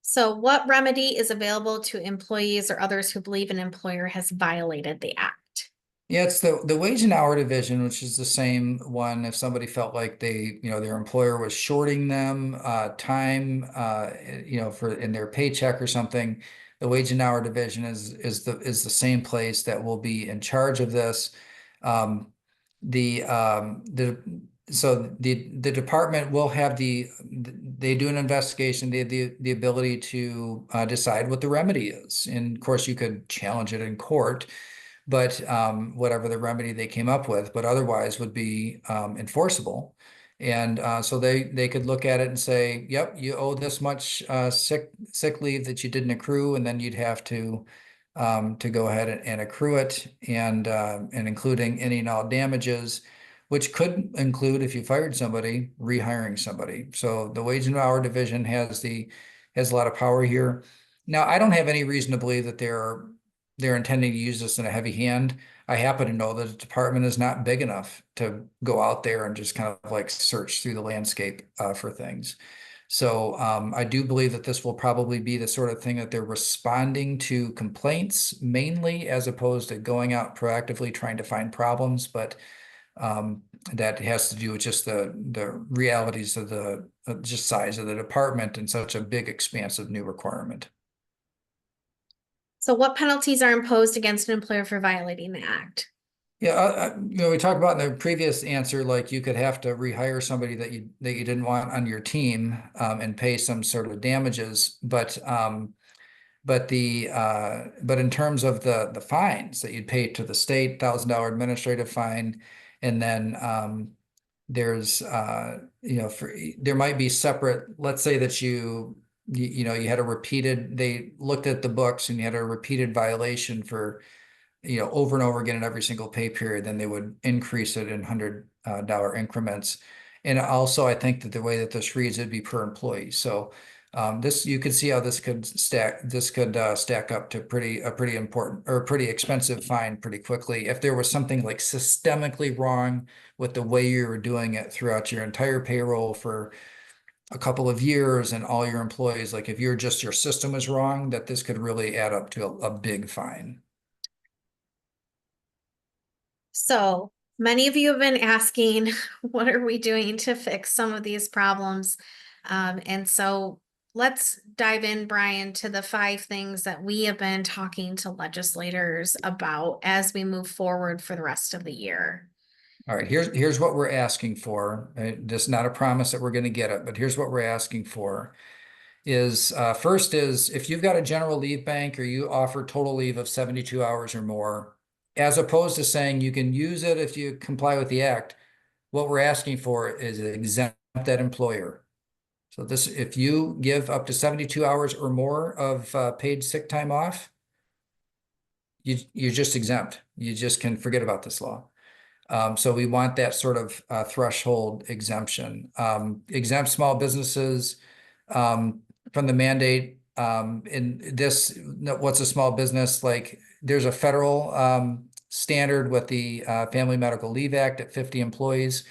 So what remedy is available to employees or others who believe an employer has violated the act? Yeah, it's the wage and hour division, which is the same one. If somebody felt like their employer was shorting them time, for in their paycheck or something, the wage and hour division is the same place that will be in charge of this. So the department will have they do an investigation. They have the ability to decide what the remedy is, and of course you could challenge it in court. But whatever the remedy they came up with, but otherwise would be enforceable. And so they could look at it and say, yep, you owe this much sick leave that you didn't accrue, and then you'd have to go ahead and accrue it, and including any and all damages, which could include, if you fired somebody, rehiring somebody. So the wage and hour division has a lot of power here. Now, I don't have any reason to believe that they're intending to use this in a heavy hand. I happen to know that the department is not big enough to go out there and just kind of like search through the landscape for things. So I do believe that this will probably be the sort of thing that they're responding to complaints mainly, as opposed to going out proactively trying to find problems. But that has to do with just the realities of the just size of the department and such a big, expansive new requirement. So what penalties are imposed against an employer for violating the act? Yeah, we talked about in the previous answer, like you could have to rehire somebody that you didn't want on your team, and pay some sort of damages, but in terms of the fines that you'd pay to the state, $1,000 administrative fine, and then there's there might be separate. Let's say that you had a repeated. They looked at the books and you had a repeated violation for over and over again in every single pay period, then they would increase it in $100 increments. And also, I think that the way that this reads, it'd be per employee. So this you could see how this could stack up to a pretty important or pretty expensive fine pretty quickly if there was something like systemically wrong with the way you were doing it throughout your entire payroll for a couple of years and all your employees. Like if your system was wrong, that this could really add up to a big fine. So many of you have been asking, what are we doing to fix some of these problems? And so let's dive in, Brian, to the 5 things that we have been talking to legislators about as we move forward for the rest of the year. All right, here's what we're asking for. This is not a promise that we're going to get it, but here's what we're asking for. Is first is if you've got a general leave bank or you offer total leave of 72 hours or more, as opposed to saying you can use it if you comply with the act, what we're asking for is exempt that employer. So if you give up to 72 hours or more of paid sick time off, you're just exempt. You just can forget about this law. So we want that sort of threshold exemption. Exempt small businesses from the mandate. In this, what's a small business? Like there's a federal standard with the Family Medical Leave Act at 50 employees.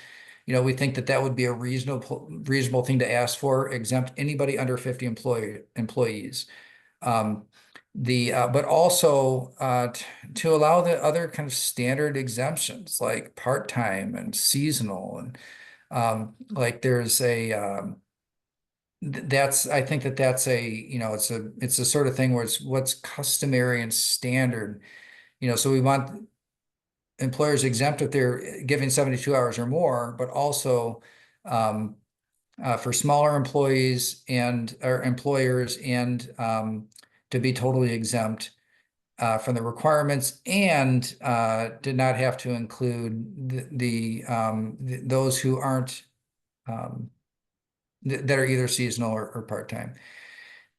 We think that would be a reasonable thing to ask for, exempt anybody under 50 employees. But also to allow the other kind of standard exemptions like part-time and seasonal and like there's a I think that's it's a sort of thing where it's what's customary and standard, so we want employers exempt if they're giving 72 hours or more, but also for smaller employees or employers and to be totally exempt from the requirements and did not have to include those who aren't that are either seasonal or part-time.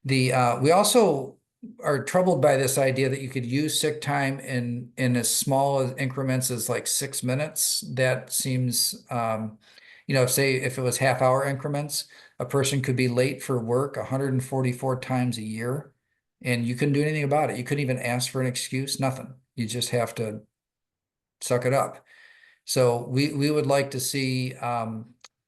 We also are troubled by this idea that you could use sick time in as small increments as like 6 minutes. That seems, say if it was half-hour increments, a person could be late for work 144 times a year, and you couldn't do anything about it. You couldn't even ask for an excuse, nothing. You just have to suck it up. So we would like to see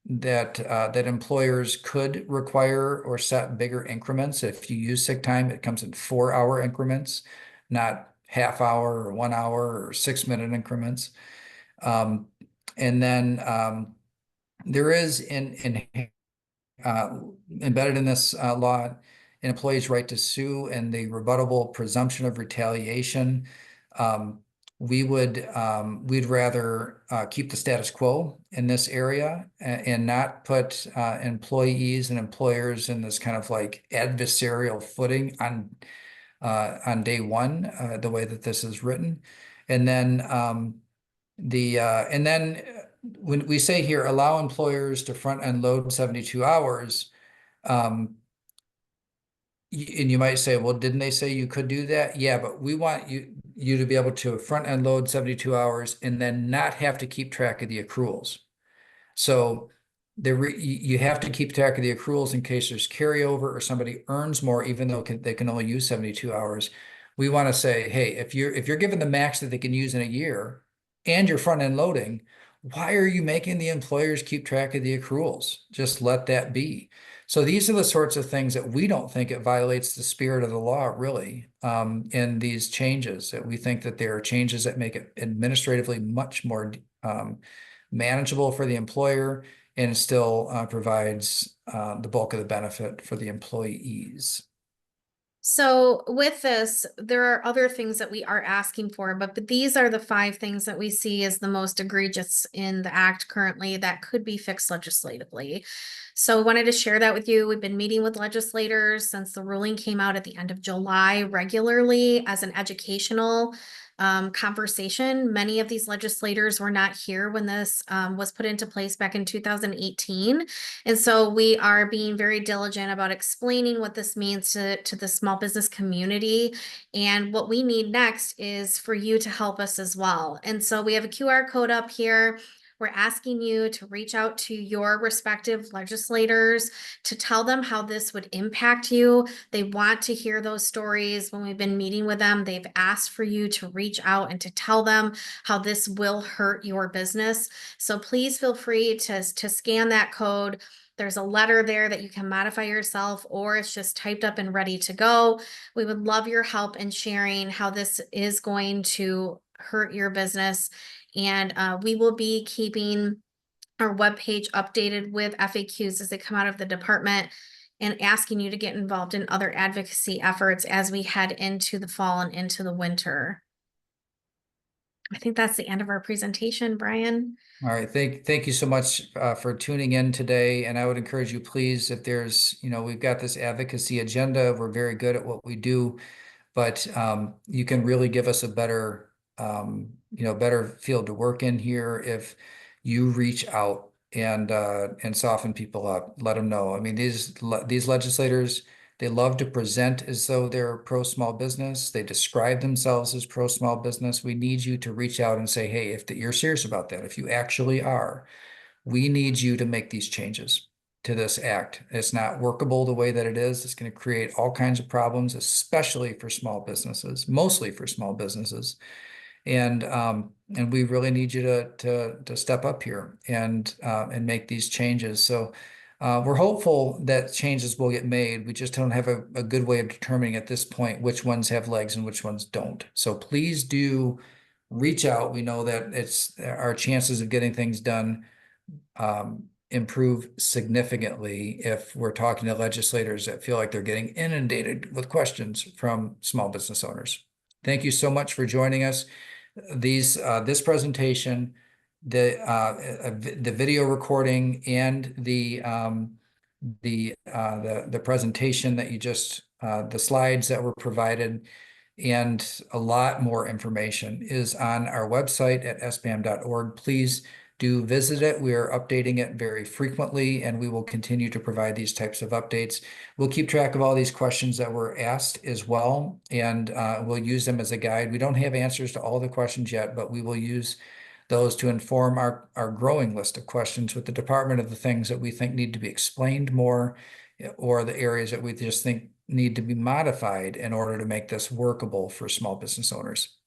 that employers could require or set bigger increments. If you use sick time, it comes in 4-hour increments, not half-hour or 1 hour or 6-minute increments. And then there is embedded in this law an employee's right to sue and the rebuttable presumption of retaliation. We'd rather keep the status quo in this area and not put employees and employers in this kind of like adversarial footing on day one, the way that this is written. And then when we say here, allow employers to front end load 72 hours, and you might say, well, didn't they say you could do that? Yeah, but we want you to be able to front end load 72 hours and then not have to keep track of the accruals. So you have to keep track of the accruals in case there's carryover or somebody earns more, even though they can only use 72 hours. We want to say, hey, if you're given the max that they can use in a year and you're front end loading, why are you making the employers keep track of the accruals? Just let that be. So these are the sorts of things that we don't think it violates the spirit of the law, really, in these changes. That we think that there are changes that make it administratively much more manageable for the employer and still provides the bulk of the benefit for the employees. So with this, there are other things that we are asking for, but these are the 5 things that we see as the most egregious in the act currently that could be fixed legislatively. So I wanted to share that with you. We've been meeting with legislators since the ruling came out at the end of July regularly as an educational conversation. Many of these legislators were not here when this was put into place back in 2018. And so we are being very diligent about explaining what this means to the small business community. And what we need next is for you to help us as well. And so we have a QR code up here. We're asking you to reach out to your respective legislators to tell them how this would impact you. They want to hear those stories. When we've been meeting with them, they've asked for you to reach out and to tell them how this will hurt your business. So please feel free to scan that code. There's a letter there that you can modify yourself, or it's just typed up and ready to go. We would love your help in sharing how this is going to hurt your business. And we will be keeping our webpage updated with FAQs as they come out of the department and asking you to get involved in other advocacy efforts as we head into the fall and into the winter. I think that's the end of our presentation, Brian. All right, thank you so much for tuning in today. And I would encourage you, please, if there's, we've got this advocacy agenda. We're very good at what we do, but you can really give us a better, better field to work in here if you reach out and soften people up, let them know. I mean, these legislators, they love to present as though they're pro small business. They describe themselves as pro small business. We need you to reach out and say, hey, if you're serious about that, if you actually are, we need you to make these changes to this act. It's not workable the way that it is. It's going to create all kinds of problems, especially for small businesses, mostly for small businesses. And we really need you to step up here and make these changes. So we're hopeful that changes will get made. We just don't have a good way of determining at this point which ones have legs and which ones don't. So please do reach out. We know that it's our chances of getting things done improve significantly if we're talking to legislators that feel like they're getting inundated with questions from small business owners. Thank you so much for joining us. This presentation, the video recording, and the presentation that you just the slides that were provided, and a lot more information is on our website at sbam.org. Please do visit it. We are updating it very frequently, and we will continue to provide these types of updates. We'll keep track of all these questions that were asked as well, and we'll use them as a guide. We don't have answers to all the questions yet, but we will use those to inform our growing list of questions with the department of the things that we think need to be explained more, or the areas that we just think need to be modified in order to make this workable for small business owners.